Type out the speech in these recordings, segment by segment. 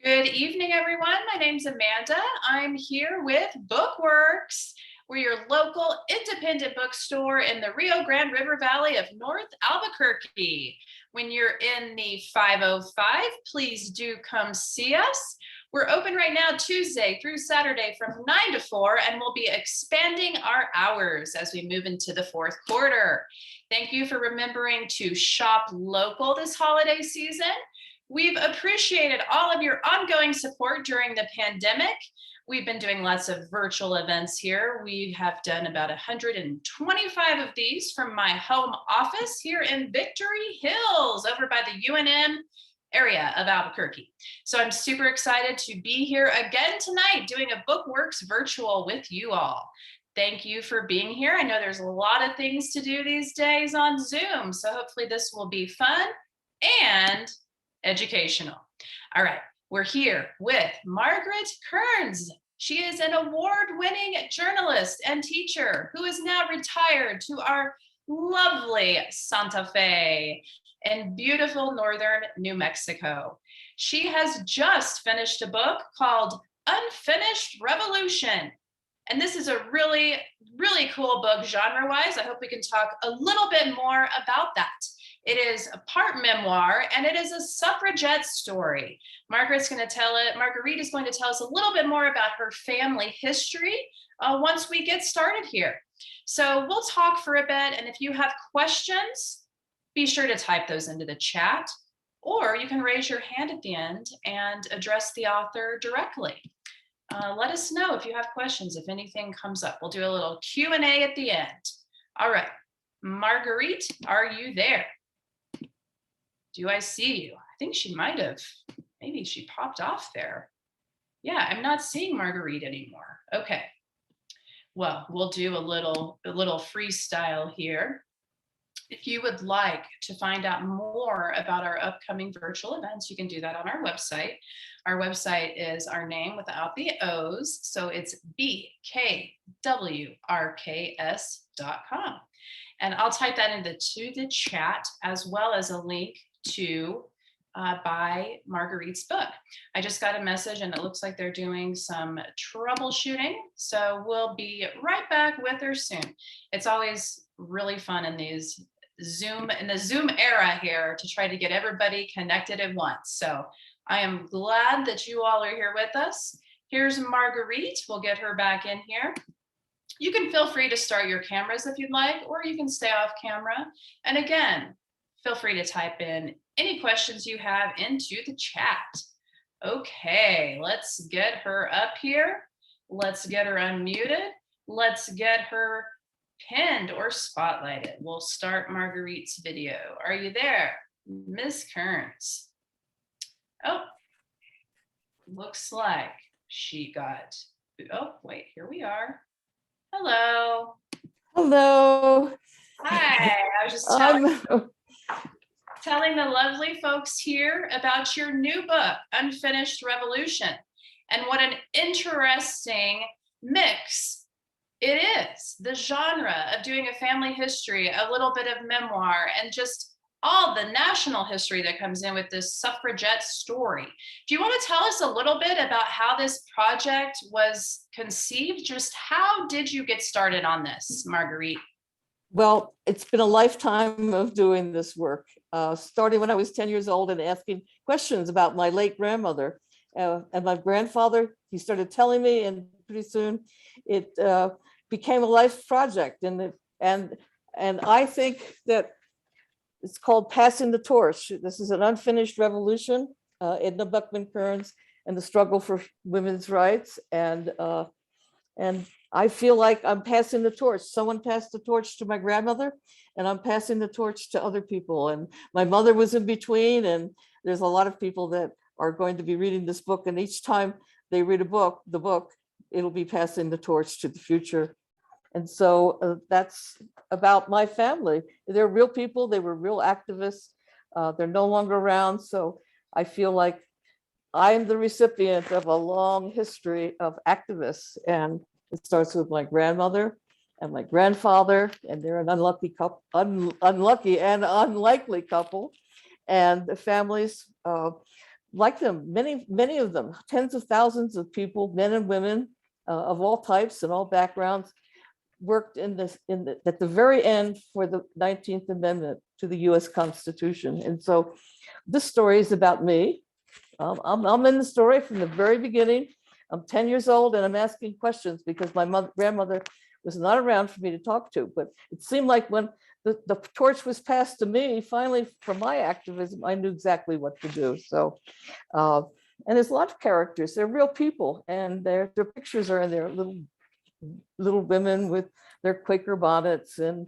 Good evening, everyone. My name's Amanda. I'm here with Bookworks. We're your local independent bookstore in the Rio Grande River Valley of North Albuquerque. When you're in the 505, please do come see us. We're open right now Tuesday through Saturday from 9 to 4, and we'll be expanding our hours as we move into the fourth quarter. Thank you for remembering to shop local this holiday season. We've appreciated all of your ongoing support during the pandemic. We've been doing lots of virtual events here. We have done about 125 of these from my home office here in Victory Hills over by the UNM area of Albuquerque. So I'm super excited to be here again tonight doing a Bookworks virtual with you all. Thank you for being here. I know there's a lot of things to do these days on Zoom, so hopefully this will be fun and educational. All right, we're here with Marguerite Kearns. She is an award-winning journalist and teacher who is now retired to our lovely Santa Fe in beautiful northern New Mexico. She has just finished a book called Unfinished Revolution. And this is a really, really cool book genre-wise. I hope we can talk a little bit more about that. It is a part memoir, and it is a suffragette story. Marguerite is going to tell us a little bit more about her family history once we get started here. So we'll talk for a bit, and if you have questions, be sure to type those into the chat, or you can raise your hand at the end and address the author directly. Let us know if you have questions, if anything comes up. We'll do a little Q&A at the end. All right, Marguerite, are you there? Do I see you? I think she might have, maybe she popped off there. Yeah, I'm not seeing Marguerite anymore. Okay. Well, we'll do a little freestyle here. If you would like to find out more about our upcoming virtual events, you can do that on our website. Our website is our name without the O's. So it's bkwrks.com. And I'll type that into the chat as well as a link to buy Marguerite's book. I just got a message and it looks like they're doing some troubleshooting. So we'll be right back with her soon. It's always really fun in the Zoom era here to try to get everybody connected at once. So I am glad that you all are here with us. Here's Marguerite. We'll get her back in here. You can feel free to start your cameras if you'd like, or you can stay off camera. And again, feel free to type in any questions you have into the chat. Okay, let's get her up here. Let's get her unmuted. Let's get her pinned or spotlighted. We'll start Marguerite's video. Are you there, Miss Kearns? Oh, looks like she got, oh, wait, here we are. Hello. Hello. Hi, I was just telling the lovely folks here about your new book, Unfinished Revolution, and what an interesting mix it is. The genre of doing a family history, a little bit of memoir, and just all the national history that comes in with this suffragette story. Do you want to tell us a little bit about how this project was conceived? Just how did you get started on this, Marguerite? Well, it's been a lifetime of doing this work, starting when I was 10 years old and asking questions about my late grandmother. And my grandfather, he started telling me, and pretty soon it became a life project. And I think that it's called Passing the Torch. This is an unfinished revolution, Edna Buckman Kearns and the struggle for women's rights. And I feel like I'm passing the torch. Someone passed the torch to my grandmother, and I'm passing the torch to other people. And my mother was in between, and there's a lot of people that are going to be reading this book. And each time they read the book, it'll be passing the torch to the future. And so that's about my family. They're real people. They were real activists. They're no longer around. So I feel like I'm the recipient of a long history of activists. And it starts with my grandmother and my grandfather, and they're an unlucky couple, unlucky and unlikely couple. And the families like them, many of them, tens of thousands of people, men and women of all types and all backgrounds, worked at the very end for the 19th Amendment to the US Constitution. And so this story is about me. I'm in the story from the very beginning. I'm 10 years old and I'm asking questions because my grandmother was not around for me to talk to. But it seemed like when the torch was passed to me, finally, for my activism, I knew exactly what to do. So, and there's a lot of characters. They're real people, and their pictures are in there. Little women with their Quaker bonnets, and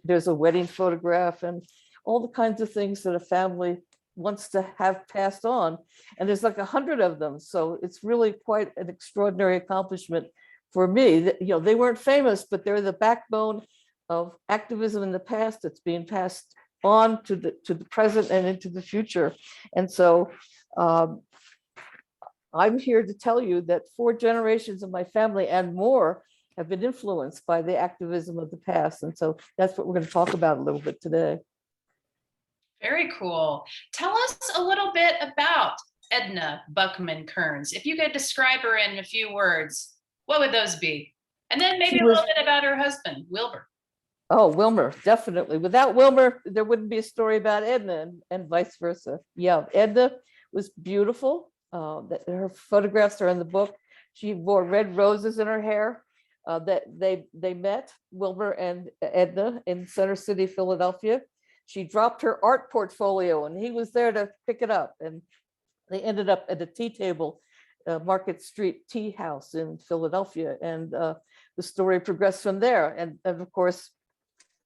there's a wedding photograph, and all the kinds of things that a family wants to have passed on. And there's like 100 of them. So it's really quite an extraordinary accomplishment for me. That, they weren't famous, but they're the backbone of activism in the past that's being passed on to the present and into the future. And so I'm here to tell you that 4 generations of my family and more have been influenced by the activism of the past. And so that's what we're going to talk about a little bit today. Very cool. Tell us a little bit about Edna Buckman Kearns. If you could describe her in a few words, what would those be? And then maybe a little bit about her husband, Wilbur. Oh, Wilmer, definitely. Without Wilmer, there wouldn't be a story about Edna, and vice versa. Yeah, Edna was beautiful. Her photographs are in the book. She wore red roses in her hair. That they met, Wilbur and Edna, in Center City, Philadelphia. She dropped her art portfolio and he was there to pick it up. And they ended up at a tea table, Market Street Tea House in Philadelphia. And the story progressed from there. And of course,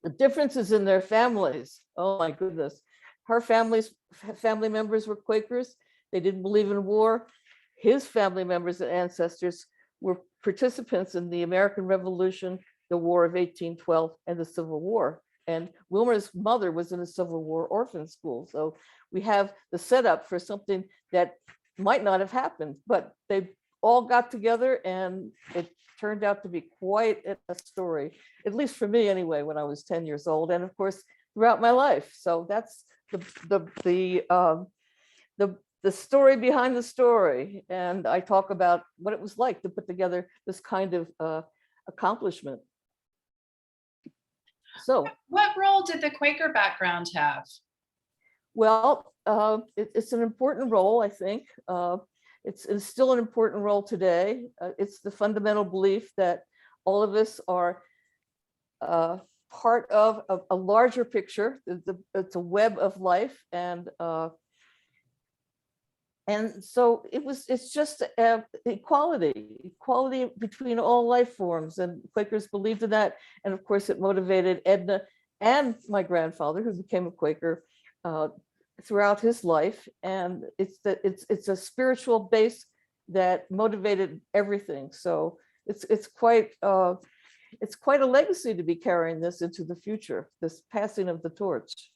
the differences in their families. Oh my goodness. Her family members were Quakers. They didn't believe in war. His family members and ancestors were participants in the American Revolution, the War of 1812, and the Civil War. And Wilmer's mother was in a Civil War orphan school. So we have the setup for something that might not have happened, but they all got together and it turned out to be quite a story, at least for me anyway, when I was 10 years old. And of course, throughout my life. So that's the story behind the story. And I talk about what it was like to put together this kind of accomplishment. So what role did the Quaker background have? Well, it's an important role, I think. It's still an important role today. It's the fundamental belief that all of us are part of a larger picture. It's a web of life, and so it's just equality between all life forms, and Quakers believed in that. And of course, it motivated Edna and my grandfather, who became a Quaker throughout his life. And it's a spiritual base that motivated everything. So it's quite a legacy to be carrying this into the future, this passing of the torch.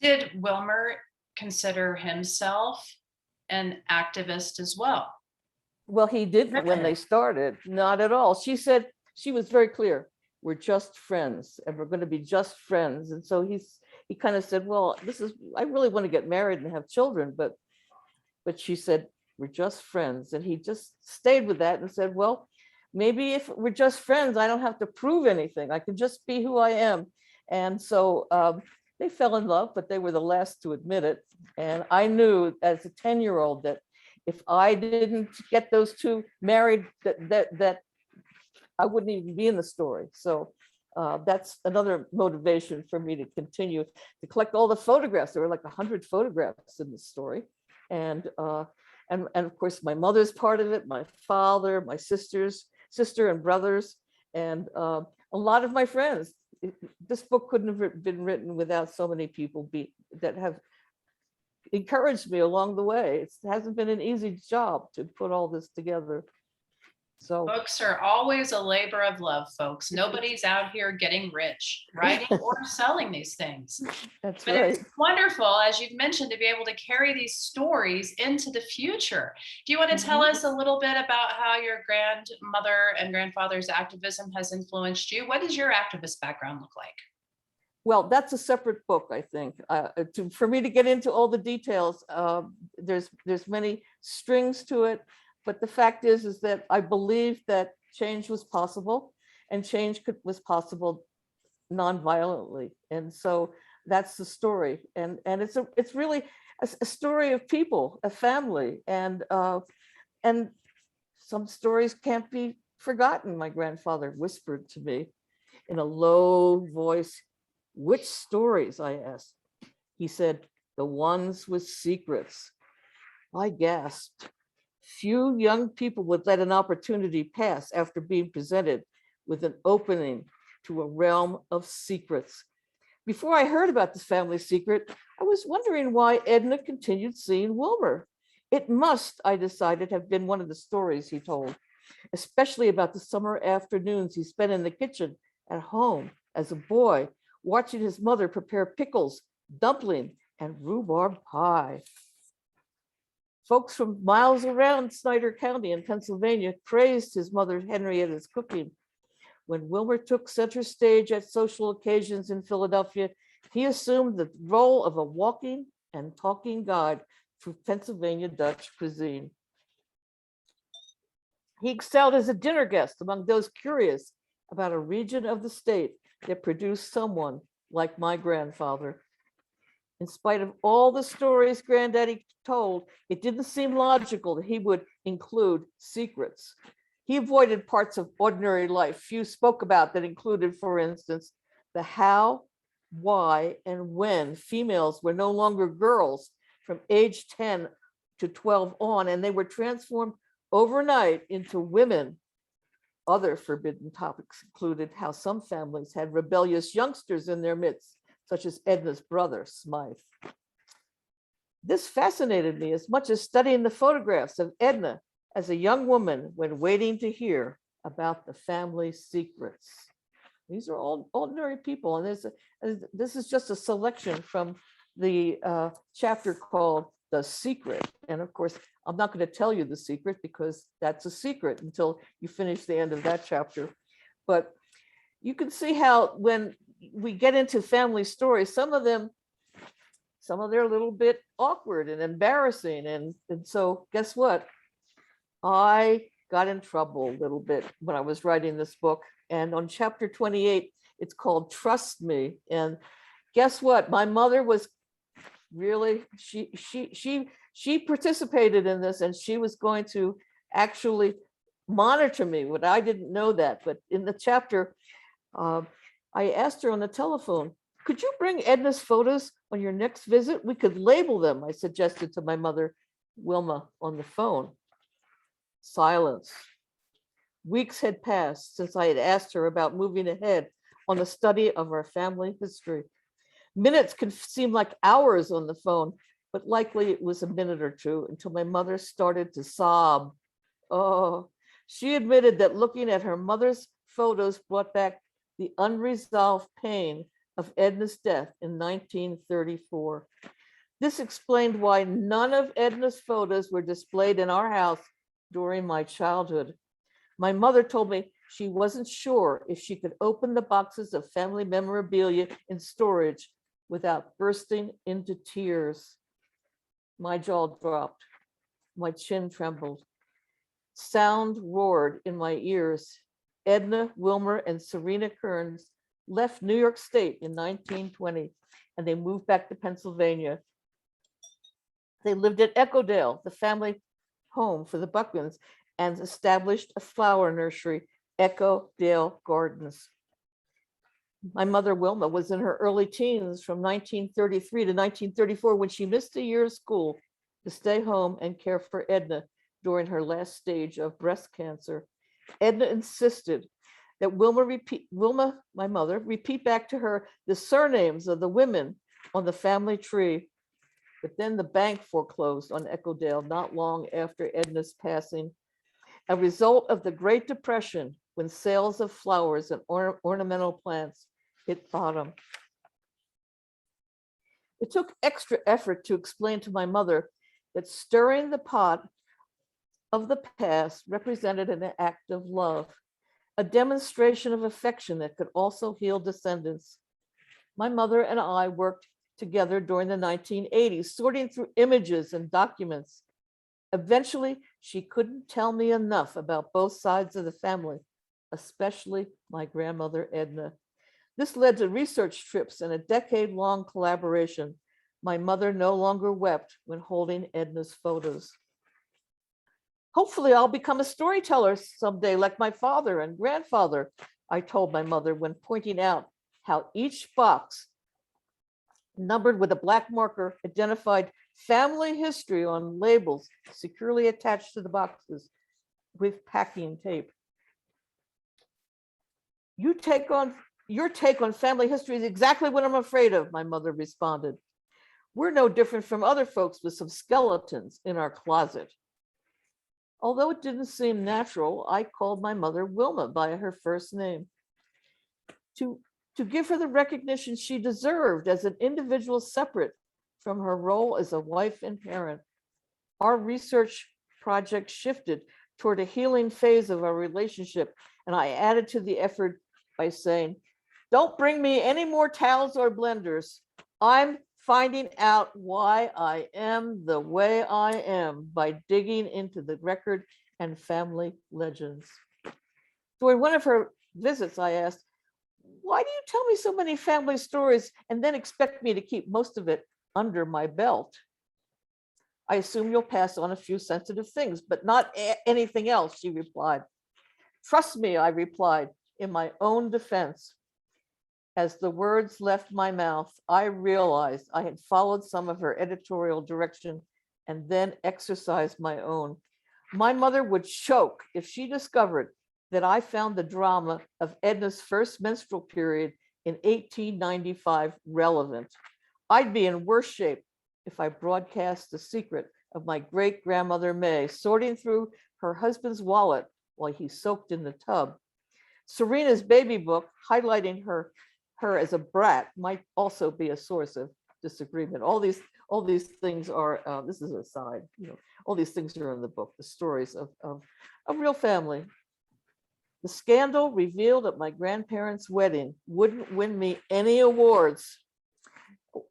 Did Wilmer consider himself an activist as well? Well, he didn't when they started, not at all. She said, she was very clear, we're just friends and we're going to be just friends. And so he kind of said, well, I really want to get married and have children, but she said, we're just friends. And he just stayed with that and said, well, maybe if we're just friends, I don't have to prove anything. I can just be who I am. And so they fell in love, but they were the last to admit it. And I knew as a 10-year-old that if I didn't get those two married, that I wouldn't even be in the story. So that's another motivation for me to continue to collect all the photographs. There were like 100 photographs in the story. And of course, my mother's part of it, my father, my sister and brothers, and a lot of my friends. This book couldn't have been written without so many people that have encouraged me along the way. It hasn't been an easy job to put all this together. So books are always a labor of love, folks. Nobody's out here getting rich writing or selling these things. That's but right. It's wonderful, as you've mentioned, to be able to carry these stories into the future. Do you want to tell us a little bit about how your grandmother and grandfather's activism has influenced you? What does your activist background look like? Well, that's a separate book, I think. For me to get into all the details, there's many strings to it. But the fact is that I believe that change was possible, and was possible non-violently. And so that's the story. And it's really a story of people, a family, and some stories can't be forgotten. My grandfather whispered to me in a low voice, "Which stories?" I asked. He said, "The ones with secrets." I gasped. Few young people would let an opportunity pass after being presented with an opening to a realm of secrets. Before I heard about this family secret, I was wondering why Edna continued seeing Wilmer. It must, I decided, have been one of the stories he told, especially about the summer afternoons he spent in the kitchen at home as a boy, watching his mother prepare pickles, dumpling, and rhubarb pie. Folks from miles around Snyder County in Pennsylvania praised his mother Henrietta's cooking. When Wilmer took center stage at social occasions in Philadelphia, he assumed the role of a walking and talking guide for Pennsylvania Dutch cuisine. He excelled as a dinner guest among those curious about a region of the state that produced someone like my grandfather. In spite of all the stories Granddaddy told, it didn't seem logical that he would include secrets. He avoided parts of ordinary life few spoke about that included, for instance, the how, why, and when females were no longer girls from age 10 to 12 on, and they were transformed overnight into women. Other forbidden topics included how some families had rebellious youngsters in their midst, such as Edna's brother, Smythe. This fascinated me as much as studying the photographs of Edna as a young woman when waiting to hear about the family secrets. These are all ordinary people, and this is just a selection from the chapter called The Secret. And of course, I'm not going to tell you the secret because that's a secret until you finish the end of that chapter. But you can see how when we get into family stories, some of them are a little bit awkward and embarrassing. And so guess what? I got in trouble a little bit when I was writing this book. And on chapter 28, it's called Trust Me. And guess what? My mother was really, she participated in this, and she was going to actually monitor me. But I didn't know that. But in the chapter, I asked her on the telephone, "Could you bring Edna's photos on your next visit? We could label them," I suggested to my mother, Wilma, on the phone. Silence. Weeks had passed since I had asked her about moving ahead on the study of our family history. Minutes could seem like hours on the phone, but likely it was a minute or two until my mother started to sob. Oh, she admitted that looking at her mother's photos brought back the unresolved pain of Edna's death in 1934. This explained why none of Edna's photos were displayed in our house during my childhood. My mother told me she wasn't sure if she could open the boxes of family memorabilia in storage without bursting into tears. My jaw dropped. My chin trembled. Sound roared in my ears. Edna, Wilmer, and Serena Kearns left New York State in 1920, and they moved back to Pennsylvania. They lived at Echodale, the family home for the Buckmans, and established a flower nursery, Echodale Gardens. My mother, Wilma, was in her early teens from 1933 to 1934 when she missed a year of school to stay home and care for Edna during her last stage of breast cancer. Edna insisted that Wilma, my mother, repeat back to her the surnames of the women on the family tree. But then the bank foreclosed on Echodale not long after Edna's passing, a result of the Great Depression, when sales of flowers and ornamental plants hit bottom. It took extra effort to explain to my mother that stirring the pot of the past represented an act of love, a demonstration of affection that could also heal descendants. My mother and I worked together during the 1980s, sorting through images and documents. Eventually, she couldn't tell me enough about both sides of the family, especially my grandmother, Edna. This led to research trips and a decade-long collaboration. My mother no longer wept when holding Edna's photos. Hopefully, I'll become a storyteller someday like my father and grandfather, I told my mother when pointing out how each box numbered with a black marker identified family history on labels securely attached to the boxes with packing tape. Your take on family history is exactly what I'm afraid of, my mother responded. We're no different from other folks with some skeletons in our closet. Although it didn't seem natural, I called my mother Wilma by her first name to give her the recognition she deserved as an individual separate from her role as a wife and parent. Our research project shifted toward a healing phase of our relationship, and I added to the effort by saying, don't bring me any more towels or blenders. I'm finding out why I am the way I am by digging into the record and family legends. During one of her visits, I asked, why do you tell me so many family stories and then expect me to keep most of it under my belt? I assume you'll pass on a few sensitive things, but not anything else, she replied. Trust me, I replied in my own defense. As the words left my mouth, I realized I had followed some of her editorial direction and then exercised my own. My mother would choke if she discovered that I found the drama of Edna's first menstrual period in 1895 relevant. I'd be in worse shape if I broadcast the secret of my great-grandmother May sorting through her husband's wallet while he soaked in the tub. Serena's baby book, highlighting her as a brat, might also be a source of disagreement. All these things are, this is a side, all these things are in the book, the stories of a real family. The scandal revealed at my grandparents' wedding wouldn't win me any awards,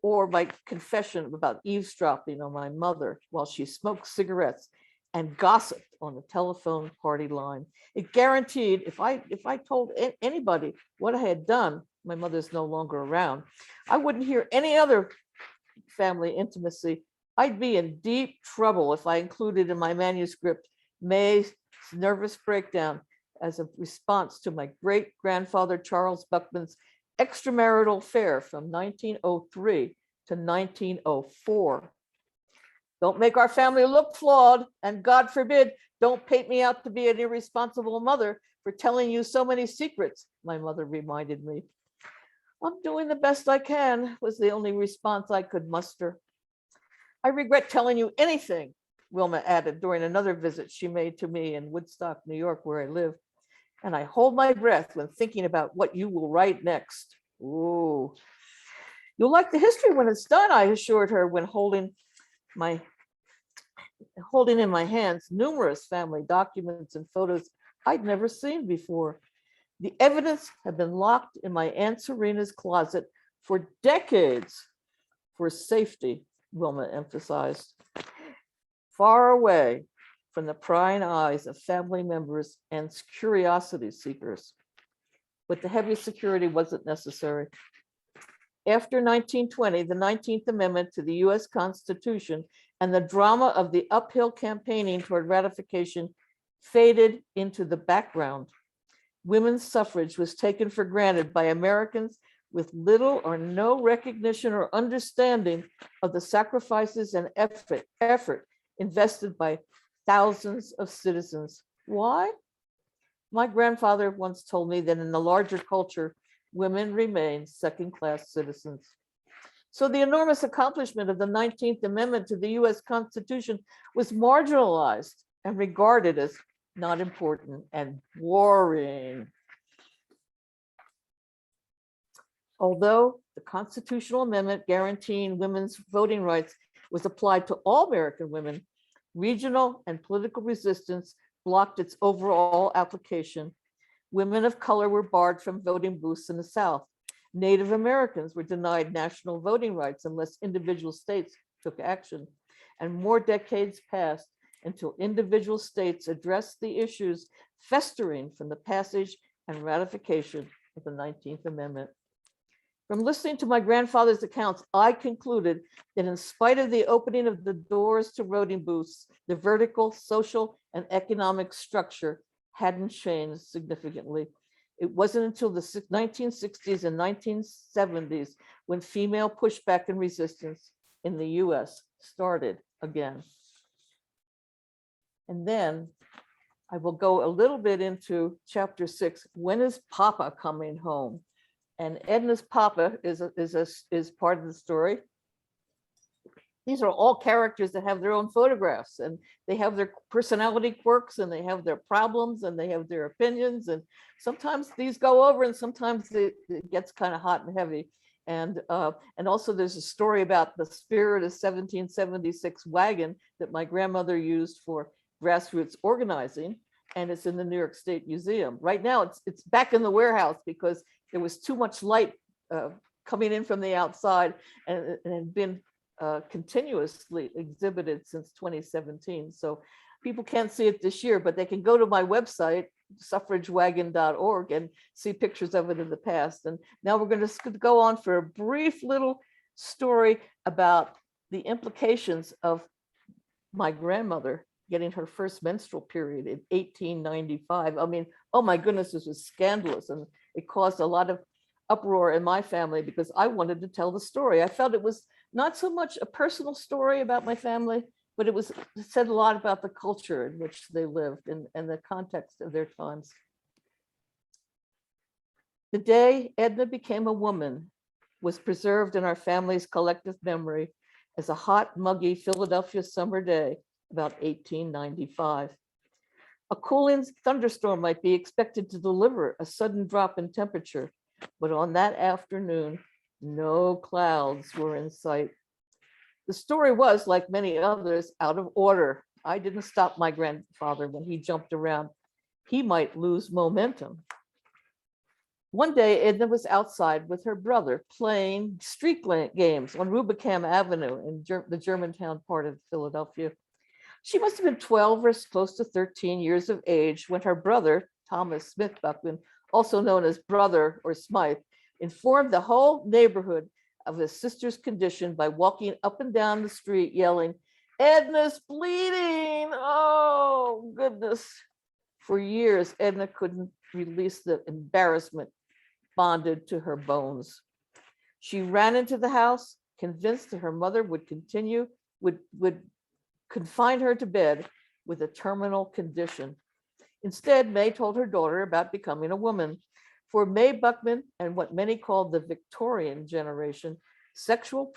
or my confession about eavesdropping on my mother while she smoked cigarettes and gossiped on the telephone party line. It guaranteed if I told anybody what I had done, my mother's no longer around, I wouldn't hear any other family intimacy. I'd be in deep trouble if I included in my manuscript May's nervous breakdown as a response to my great-grandfather Charles Buckman's extramarital affair from 1903 to 1904. Don't make our family look flawed, and God forbid, don't paint me out to be an irresponsible mother for telling you so many secrets, my mother reminded me. I'm doing the best I can, was the only response I could muster. I regret telling you anything, Wilma added during another visit she made to me in Woodstock, New York, where I live. And I hold my breath when thinking about what you will write next. Ooh. You'll like the history when it's done, I assured her when holding in my hands numerous family documents and photos I'd never seen before. The evidence had been locked in my Aunt Serena's closet for decades for safety, Wilma emphasized. Far away from the prying eyes of family members and curiosity seekers. But the heavy security wasn't necessary. After 1920, the 19th Amendment to the US Constitution and the drama of the uphill campaigning toward ratification faded into the background. Women's suffrage was taken for granted by Americans with little or no recognition or understanding of the sacrifices and effort invested by thousands of citizens. Why? My grandfather once told me that in the larger culture, women remain second-class citizens. So the enormous accomplishment of the 19th Amendment to the US Constitution was marginalized and regarded as not important and boring. Although the constitutional amendment guaranteeing women's voting rights was applied to all American women, regional and political resistance blocked its overall application. Women of color were barred from voting booths in the South, Native Americans were denied national voting rights unless individual states took action. And more decades passed until individual states addressed the issues festering from the passage and ratification of the 19th Amendment. From listening to my grandfather's accounts, I concluded that in spite of the opening of the doors to voting booths, the vertical, social, and economic structure hadn't changed significantly. It wasn't until the 1960s and 1970s when female pushback and resistance in the US started again. And then I will go a little bit into chapter 6. When is Papa coming home? And Edna's Papa is part of the story. These are all characters that have their own photographs, and they have their personality quirks, and they have their problems, and they have their opinions. And sometimes these go over, and sometimes it gets kind of hot and heavy. And also there's a story about the spirit of 1776 wagon that my grandmother used for grassroots organizing, and it's in the New York State Museum. Right now, it's back in the warehouse because there was too much light coming in from the outside, and it had been continuously exhibited since 2017. So people can't see it this year, but they can go to my website, suffragewagon.org, and see pictures of it in the past. And now we're going to go on for a brief little story about the implications of my grandmother getting her first menstrual period in 1895. I mean, oh my goodness, this was scandalous, and it caused a lot of uproar in my family because I wanted to tell the story. I felt it was not so much a personal story about my family, but it said a lot about the culture in which they lived and the context of their times. The day Edna became a woman was preserved in our family's collective memory as a hot, muggy Philadelphia summer day about 1895. A cooling thunderstorm might be expected to deliver a sudden drop in temperature, but on that afternoon, no clouds were in sight. The story was, like many others, out of order. I didn't stop my grandfather when he jumped around. He might lose momentum. One day, Edna was outside with her brother playing street games on Rubicam Avenue in the Germantown part of Philadelphia. She must have been 12 or close to 13 years of age when her brother, Thomas Smith Buckman, also known as Brother or Smythe, informed the whole neighborhood of his sister's condition by walking up and down the street yelling, "Edna's bleeding! Oh, goodness." For years, Edna couldn't release the embarrassment bonded to her bones. She ran into the house, convinced that her mother would confine her to bed with a terminal condition. Instead, May told her daughter about becoming a woman. For May Buckman and what many called the Victorian generation, sexual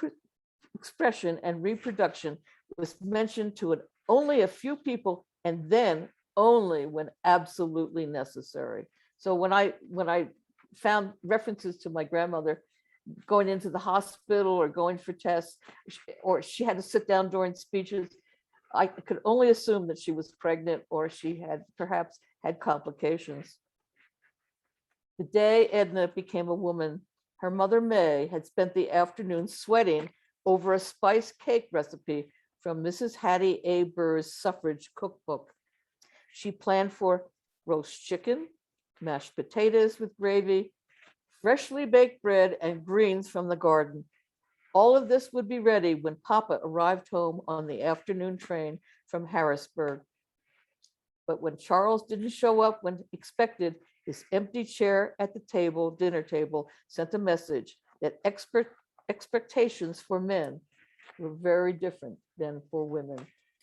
expression and reproduction was mentioned to only a few people, and then only when absolutely necessary. So when I found references to my grandmother going into the hospital or going for tests, or she had to sit down during speeches, I could only assume that she was pregnant or she had perhaps had complications. The day Edna became a woman, her mother May had spent the afternoon sweating over a spice cake recipe from Mrs. Hattie A. Burr's suffrage cookbook. She planned for roast chicken, mashed potatoes with gravy, freshly baked bread, and greens from the garden. All of this would be ready when Papa arrived home on the afternoon train from Harrisburg. But when Charles didn't show up when expected, his empty chair at the dinner table, sent a message that expectations for men were very different than for women.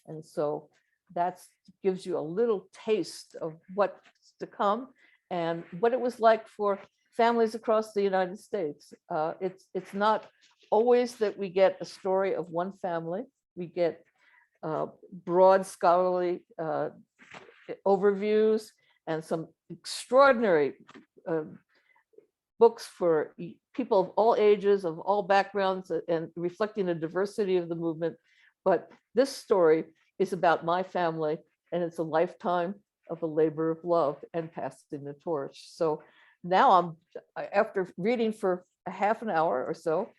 And so that gives you a little taste of what's to come and what it was like for families across the United States. It's not always that we get a story of one family. We get broad scholarly overviews and some extraordinary books for people of all ages, of all backgrounds, and reflecting the diversity of the movement. But this story is about my family, and it's a lifetime of a labor of love and passing the torch. So now after reading for a half an hour or so,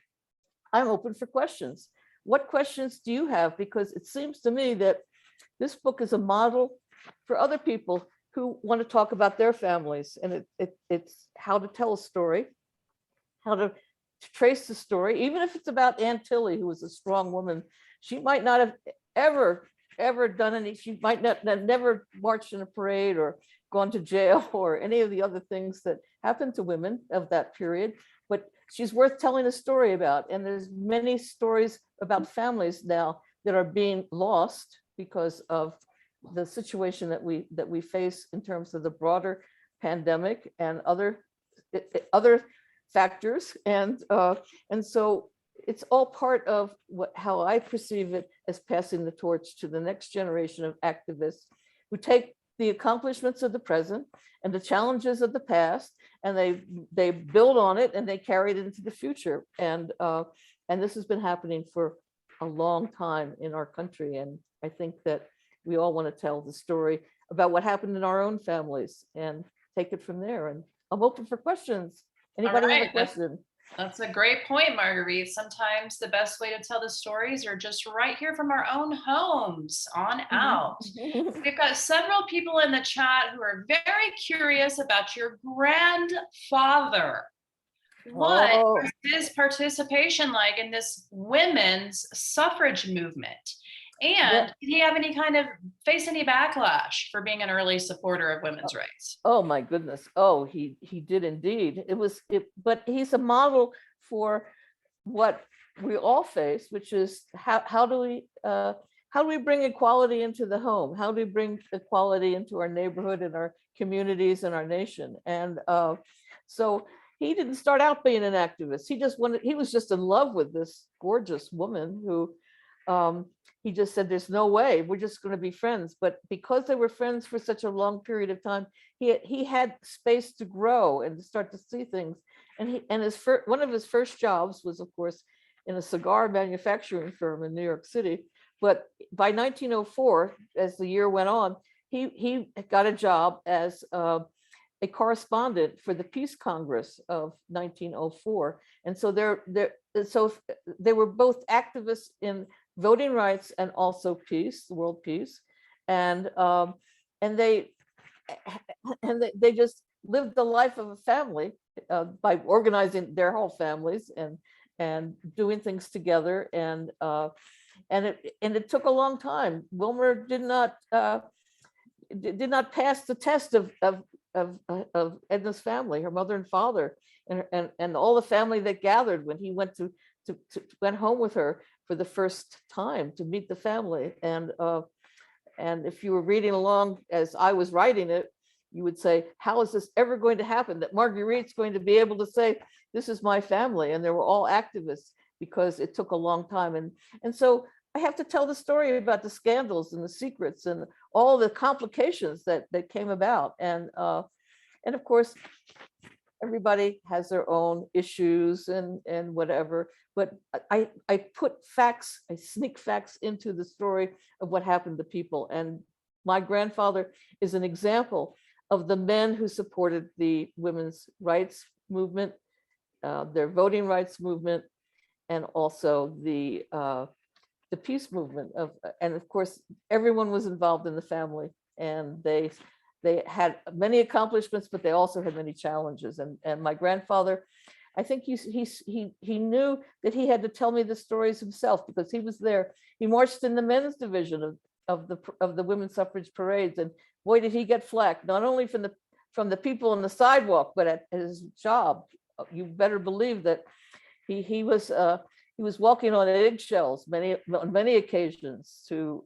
I'm open for questions. What questions do you have? Because it seems to me that this book is a model for other people who want to talk about their families. And it's how to tell a story, how to trace the story, even if it's about Aunt Tilly, who was a strong woman. She might not have ever done any, she might not have never marched in a parade or gone to jail or any of the other things that happened to women of that period, but she's worth telling a story about. And there's many stories about families now that are being lost because of the situation that we face in terms of the broader pandemic and other factors. And so it's all part of how I perceive it as passing the torch to the next generation of activists who take the accomplishments of the present and the challenges of the past, and they build on it and they carry it into the future. And this has been happening for a long time in our country. And I think that we all want to tell the story about what happened in our own families and take it from there. And I'm open for questions. Anybody have a question? That's a great point, Marguerite. Sometimes the best way to tell the stories are just right here from our own homes on out. We've got several people in the chat who are very curious about your grandfather. What was his participation like in this women's suffrage movement? And did he have any kind of face any backlash for being an early supporter of women's rights? Oh my goodness. Oh, he did indeed. But he's a model for what we all face, which is how do we bring equality into the home? How do we bring equality into our neighborhood and our communities and our nation? And so he didn't start out being an activist. He was just in love with this gorgeous woman who he just said, there's no way, we're just going to be friends. But because they were friends for such a long period of time, he had space to grow and to start to see things. And one of his first jobs was, of course, in a cigar manufacturing firm in New York City. But by 1904, as the year went on, he got a job as a correspondent for the Peace Congress of 1904. And so they were both activists in voting rights and also peace, world peace. And they just lived the life of a family by organizing their whole families and doing things together. And it took a long time. Wilmer did not pass the test of Edna's family, her mother and father, and all the family that gathered when he went went home with her for the first time to meet the family. And if you were reading along as I was writing it, you would say, how is this ever going to happen? That Marguerite's going to be able to say, this is my family. And they were all activists because it took a long time. And so I have to tell the story about the scandals and the secrets and all the complications that came about. And of course, everybody has their own issues and whatever, but I put facts, I sneak facts into the story of what happened to people. And my grandfather is an example of the men who supported the women's rights movement, their voting rights movement, and also the peace movement and of course, everyone was involved in the family, and they had many accomplishments, but they also had many challenges. And my grandfather, I think he knew that he had to tell me the stories himself because he was there. He marched in the men's division of the women's suffrage parades, and boy, did he get flack, not only from the people on the sidewalk, but at his job. You better believe that he was walking on eggshells on many occasions to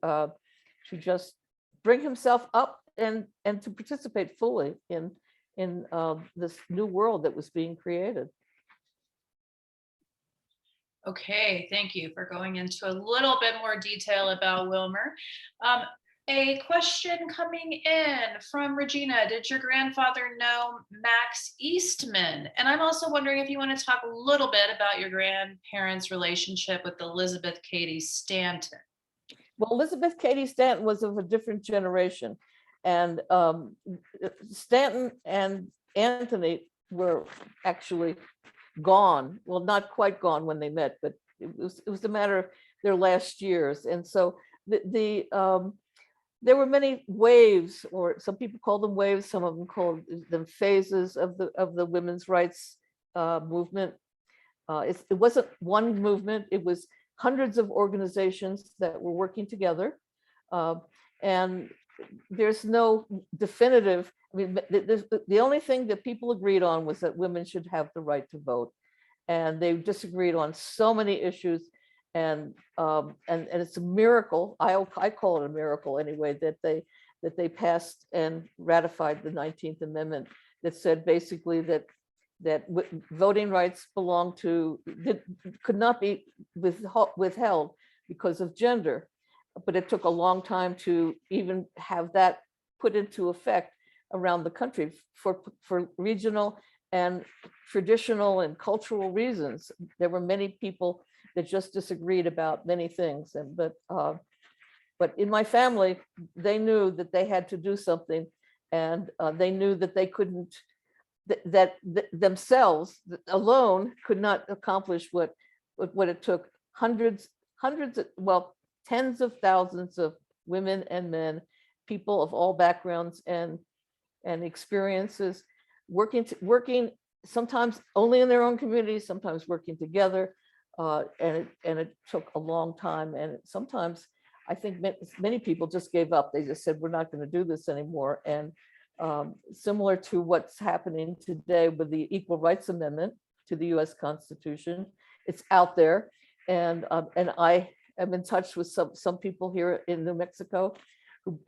just bring himself up and to participate fully in this new world that was being created. Okay, thank you for going into a little bit more detail about Wilmer. A question coming in from Regina. Did your grandfather know Max Eastman? And I'm also wondering if you want to talk a little bit about your grandparents' relationship with Elizabeth Cady Stanton. Well, Elizabeth Cady Stanton was of a different generation. And Stanton and Anthony were actually gone. Well, not quite gone when they met, but it was a matter of their last years. And so there were many waves, or some people call them waves, some of them called them phases of the women's rights movement. It wasn't one movement, it was hundreds of organizations that were working together. And there's no definitive, I mean, the only thing that people agreed on was that women should have the right to vote. And they disagreed on so many issues. And it's a miracle. I call it a miracle anyway, that they passed and ratified the 19th Amendment that said basically that voting rights could not be withheld because of gender. But it took a long time to even have that put into effect around the country for regional and traditional and cultural reasons. There were many people that just disagreed about many things. But in my family, they knew that they had to do something, and they knew that they couldn't, that themselves alone could not accomplish what it took. Hundreds, well, tens of thousands of women and men, people of all backgrounds and experiences, working sometimes only in their own communities, sometimes working together. And it took a long time. And sometimes I think many people just gave up. They just said, we're not going to do this anymore. And similar to what's happening today with the Equal Rights Amendment to the US Constitution, it's out there. And I am in touch with some people here in New Mexico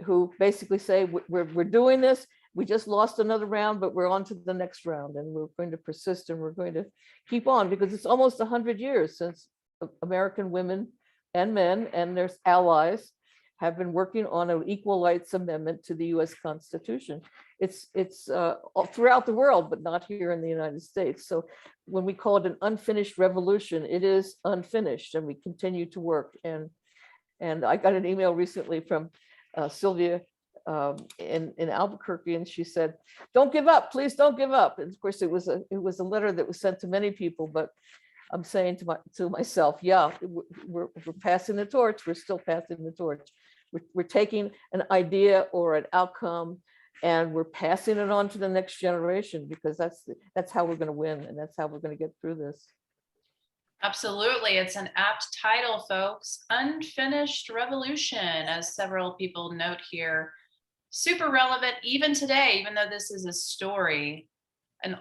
who basically say, we're doing this. We just lost another round, but we're on to the next round, and we're going to persist, and we're going to keep on, because it's almost 100 years since American women and men and their allies have been working on an Equal Rights Amendment to the US Constitution. It's throughout the world, but not here in the United States. So when we call it an unfinished revolution, it is unfinished, and we continue to work. And I got an email recently from Sylvia in Albuquerque, and she said, "Don't give up, please don't give up." And of course, it was a letter that was sent to many people, but I'm saying to myself, yeah, we're passing the torch. We're still passing the torch. We're taking an idea or an outcome, and we're passing it on to the next generation, because that's how we're going to win, and that's how we're going to get through this. Absolutely. It's an apt title, folks. Unfinished Revolution, as several people note here. Super relevant even today, even though this is a story, an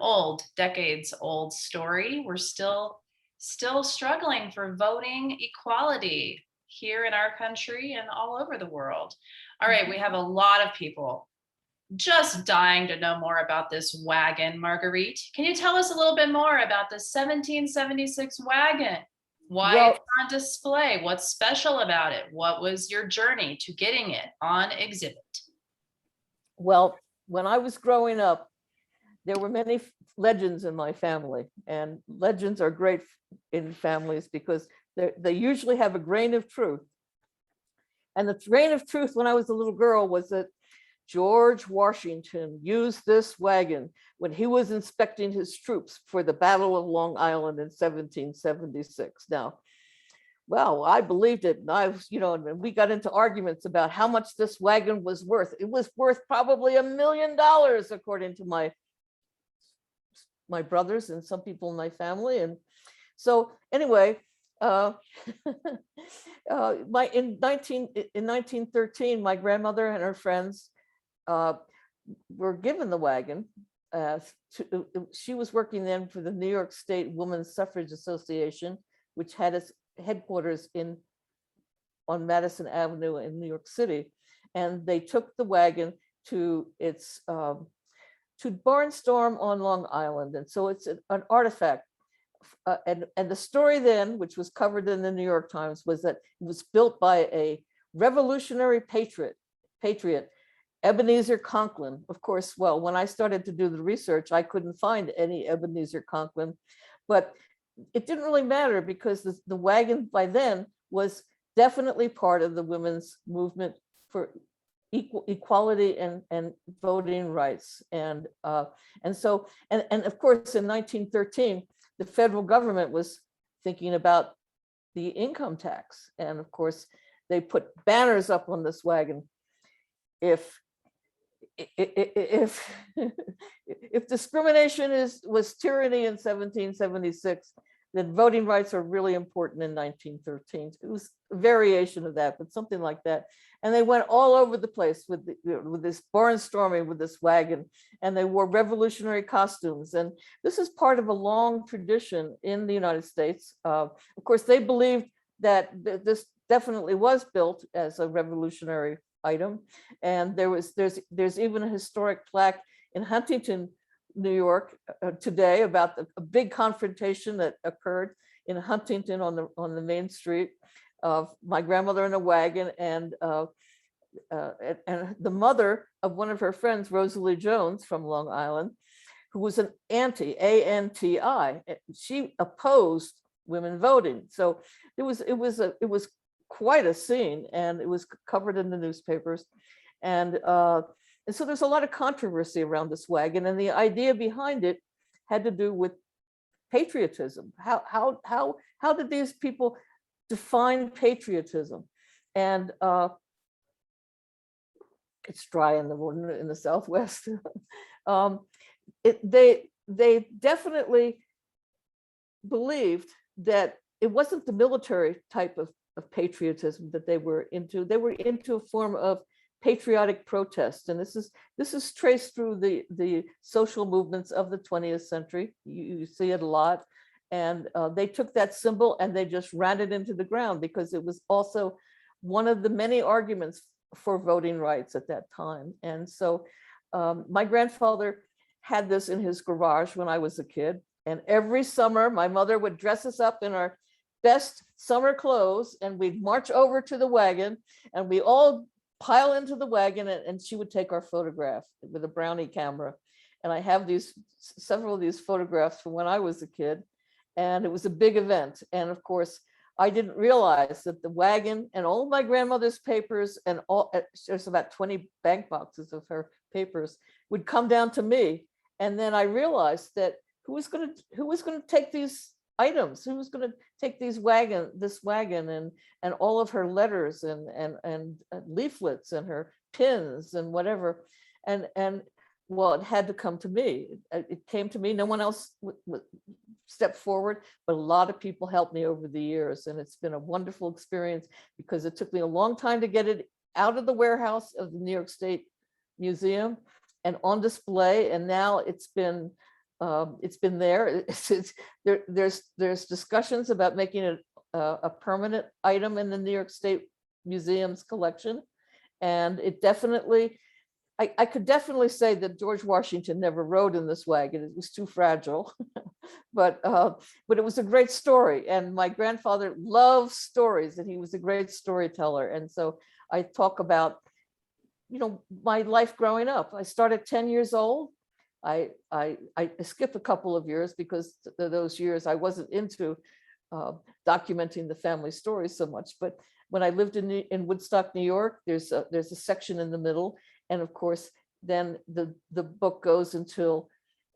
decades old story. We're still struggling for voting equality here in our country and all over the world. All right, we have a lot of people just dying to know more about this wagon. Marguerite, can you tell us a little bit more about the 1776 wagon? Why it's on display? What's special about it? What was your journey to getting it on exhibit? Well, when I was growing up, there were many legends in my family, and legends are great in families because they usually have a grain of truth. And the grain of truth when I was a little girl was that George Washington used this wagon when he was inspecting his troops for the Battle of Long Island in 1776. Now, well, I believed it, and and we got into arguments about how much this wagon was worth. It was worth probably $1 million, according to my brothers and some people in my family. And so anyway, in 1913, my grandmother and her friends were given the wagon. She was working then for the New York State Women's Suffrage Association, which had its headquarters on Madison Avenue in New York City. And they took the wagon to Barnstorm on Long Island. And so it's an artifact. And the story then, which was covered in the New York Times, was that it was built by a revolutionary patriot, Ebenezer Conklin. Of course, well, when I started to do the research, I couldn't find any Ebenezer Conklin, but it didn't really matter, because the wagon by then was definitely part of the women's movement for equality and voting rights. And of course, in 1913, the federal government was thinking about the income tax. And of course, they put banners up on this wagon. If if discrimination was tyranny in 1776, then voting rights are really important in 1913. It was a variation of that, but something like that. And they went all over the place with this barnstorming with this wagon, and they wore revolutionary costumes. And this is part of a long tradition in the United States. Of course, they believed that this definitely was built as a revolutionary item. And there's even a historic plaque in Huntington, New York today about a big confrontation that occurred in Huntington on the main street of my grandmother in a wagon and the mother of one of her friends, Rosalie Jones from Long Island, who was an anti. She opposed women voting. So it was quite a scene, and it was covered in the newspapers. And so there's a lot of controversy around this wagon, and the idea behind it had to do with patriotism. How did these people define patriotism? And it's dry in the Southwest. They definitely believed that it wasn't the military type of patriotism that they were into. They were into a form of patriotic protest, and this is traced through the social movements of the 20th century. You see it a lot, and they took that symbol and they just ran it into the ground because it was also one of the many arguments for voting rights at that time. And so my grandfather had this in his garage when I was a kid, and every summer my mother would dress us up in our best summer clothes, and we'd march over to the wagon, and we all pile into the wagon, and she would take our photograph with a Brownie camera. And I have several of these photographs from when I was a kid, and it was a big event. And of course, I didn't realize that the wagon and all of my grandmother's papers and there's about 20 bank boxes of her papers would come down to me. And then I realized that who was going to take these items, who was going to take this wagon and all of her letters and leaflets and her pins and whatever. And well, it had to come to me. It came to me. No one else stepped forward, but a lot of people helped me over the years. And it's been a wonderful experience because it took me a long time to get it out of the warehouse of the New York State Museum and on display. And now it's been there. There's discussions about making it a permanent item in the New York State Museum's collection. And it definitely, I could definitely say that George Washington never rode in this wagon. It was too fragile, but it was a great story. And my grandfather loved stories, and he was a great storyteller. And so I talk about, my life growing up. I started 10 years old. I skipped a couple of years because those years I wasn't into documenting the family stories so much. But when I lived in Woodstock, New York, there's a section in the middle. And of course, then the book goes until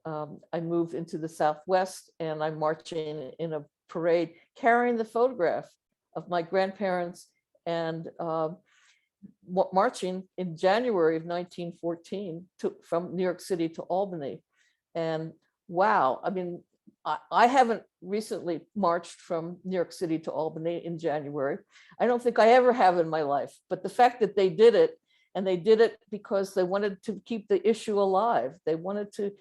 I moved into the Southwest, and I'm marching in a parade carrying the photograph of my grandparents and marching in January of 1914 from New York City to Albany. And wow, I mean, I haven't recently marched from New York City to Albany in January. I don't think I ever have in my life, but the fact that they did it, and they did it because they wanted to keep the issue alive. They wanted to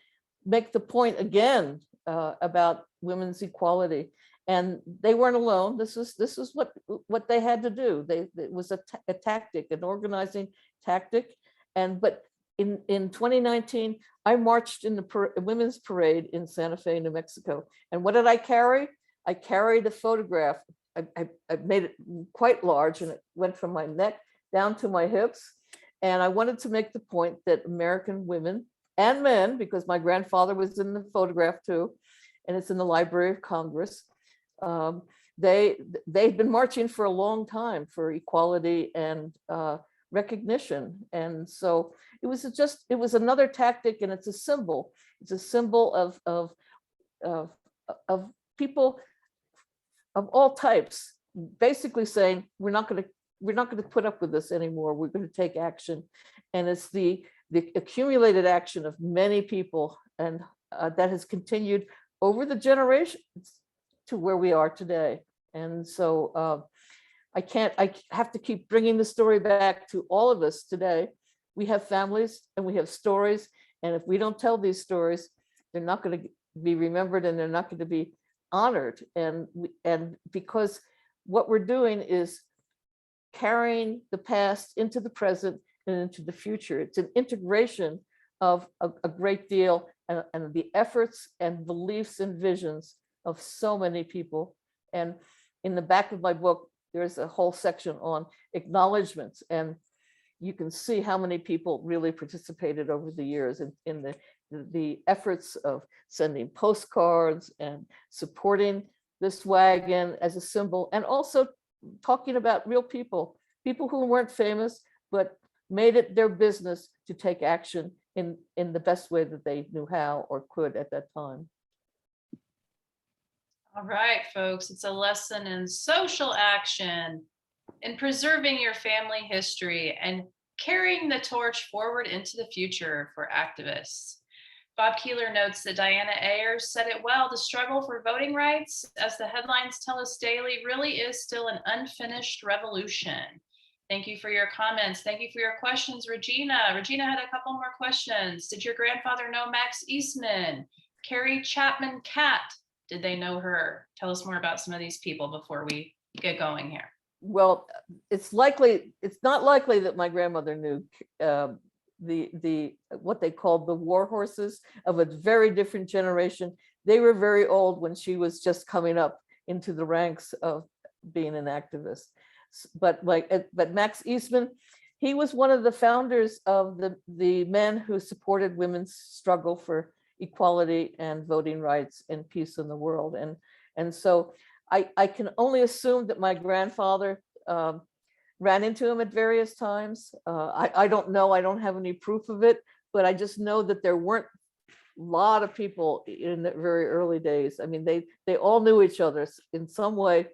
make the point again about women's equality. And they weren't alone. This is what they had to do. It was a tactic, an organizing tactic. But in 2019, I marched in the women's parade in Santa Fe, New Mexico. And what did I carry? I carried a photograph. I made it quite large, and it went from my neck down to my hips. And I wanted to make the point that American women and men, because my grandfather was in the photograph too, and it's in the Library of Congress, they've been marching for a long time for equality and recognition. And so it was another tactic, and it's a symbol. It's a symbol of of people of all types, basically saying, we're not going to put up with this anymore. We're going to take action. And it's the accumulated action of many people, and that has continued over the generations to where we are today. And so I have to keep bringing the story back to all of us today. We have families and we have stories. And if we don't tell these stories, they're not going to be remembered and they're not going to be honored. And because what we're doing is carrying the past into the present and into the future. It's an integration of a great deal and the efforts and beliefs and visions of so many people. And in the back of my book, there's a whole section on acknowledgements, and you can see how many people really participated over the years in the efforts of sending postcards and supporting this wagon as a symbol, and also talking about real people who weren't famous, but made it their business to take action in the best way that they knew how or could at that time. All right, folks, it's a lesson in social action, in preserving your family history and carrying the torch forward into the future for activists. Bob Keeler notes that Diana Ayers said it well, the struggle for voting rights, as the headlines tell us daily, really is still an unfinished revolution. Thank you for your comments. Thank you for your questions, Regina. Regina had a couple more questions. Did your grandfather know Max Eastman? Carrie Chapman Catt, did they know her? Tell us more about some of these people before we get going here. Well, it's not likely that my grandmother knew the what they called the war horses of a very different generation. They were very old when she was just coming up into the ranks of being an activist. But Max Eastman, he was one of the founders of the men who supported women's struggle for equality and voting rights and peace in the world. And so I can only assume that my grandfather ran into him at various times. I don't know, I don't have any proof of it, but I just know that there weren't a lot of people in the very early days. I mean, they all knew each other in some way,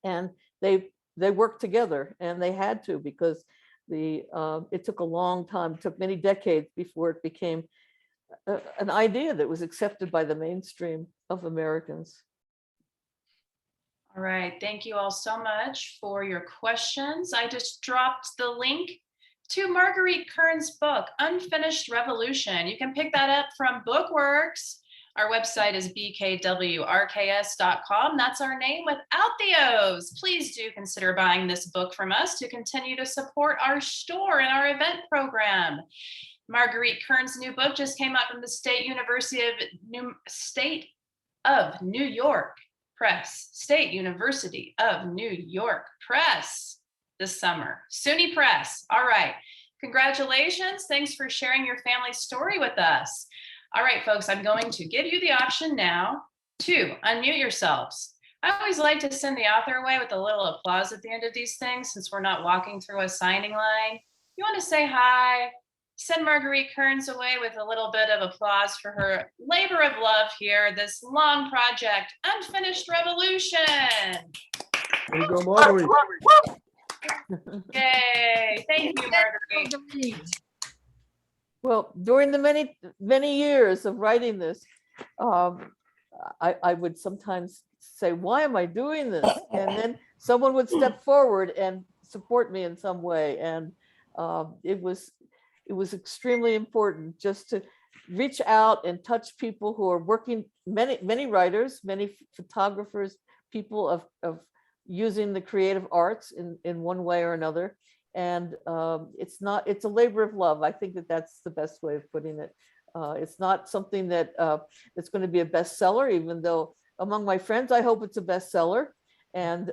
and they worked together, and they had to, because it took a long time, it took many decades before it became an idea that was accepted by the mainstream of Americans. All right, thank you all so much for your questions. I just dropped the link to Marguerite Kearns' book, Unfinished Revolution. You can pick that up from Bookworks. Our website is bkwrks.com. That's our name without the O's. Please do consider buying this book from us to continue to support our store and our event program. Marguerite Kearns' new book just came out from the State of New York Press, State University of New York Press this summer. SUNY Press. All right. Congratulations. Thanks for sharing your family story with us. All right, folks, I'm going to give you the option now to unmute yourselves. I always like to send the author away with a little applause at the end of these things, since we're not walking through a signing line. You want to say hi, send Marguerite Kearns away with a little bit of applause for her labor of love here, this long project, Unfinished Revolution. There you go, Marguerite. Yay, thank you, Marguerite. Well, during the many years of writing this, I would sometimes say, why am I doing this? And then someone would step forward and support me in some way. And it was extremely important just to reach out and touch people who are working, many writers, many photographers, people of using the creative arts in one way or another. And it's a labor of love. I think that's the best way of putting it. It's not something that it's going to be a bestseller, even though among my friends, I hope it's a bestseller. And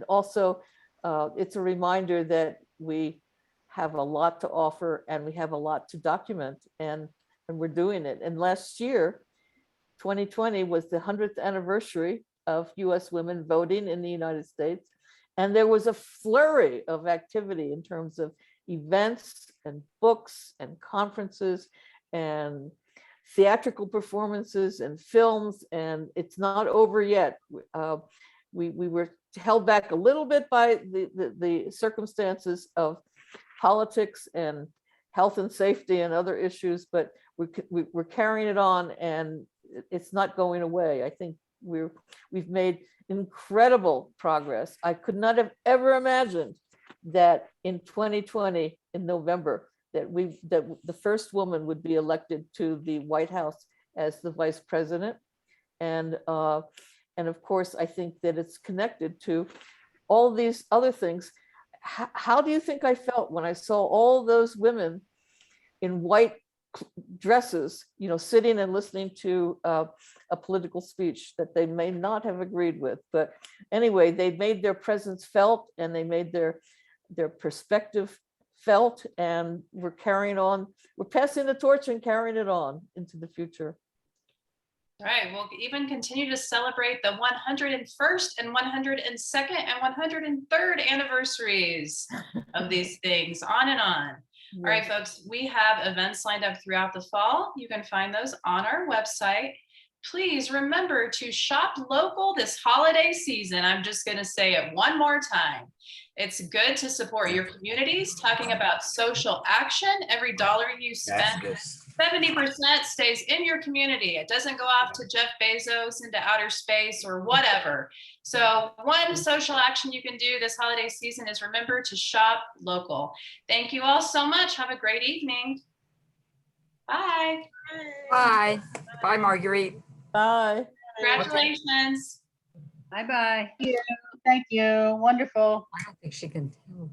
also it's a reminder that we have a lot to offer and we have a lot to document, and we're doing it. And last year, 2020, was the 100th anniversary of US women voting in the United States. And there was a flurry of activity in terms of events and books and conferences and theatrical performances and films, and it's not over yet. We were held back a little bit by the circumstances of politics and health and safety and other issues, but we're carrying it on, and it's not going away. I think we've made incredible progress. I could not have ever imagined that in 2020, in November, that the first woman would be elected to the White House as the vice president. And of course, I think that it's connected to all these other things. How do you think I felt when I saw all those women in white dresses, sitting and listening to a political speech that they may not have agreed with? But anyway, they made their presence felt, and they made their perspective felt, and we're carrying on. We're passing the torch and carrying it on into the future. Right. We'll even continue to celebrate the 101st and 102nd and 103rd anniversaries of these things, on and on. All right, folks, we have events lined up throughout the fall. You can find those on our website. Please remember to shop local this holiday season. I'm just going to say it one more time. It's good to support your communities. Talking about social action, every dollar you spend, 70% stays in your community. It doesn't go off to Jeff Bezos into outer space or whatever. So one social action you can do this holiday season is remember to shop local. Thank you all so much. Have a great evening. Bye. Bye. Bye, Marguerite. Bye. Congratulations. Bye-bye. Thank you. Wonderful. I don't think she can tell.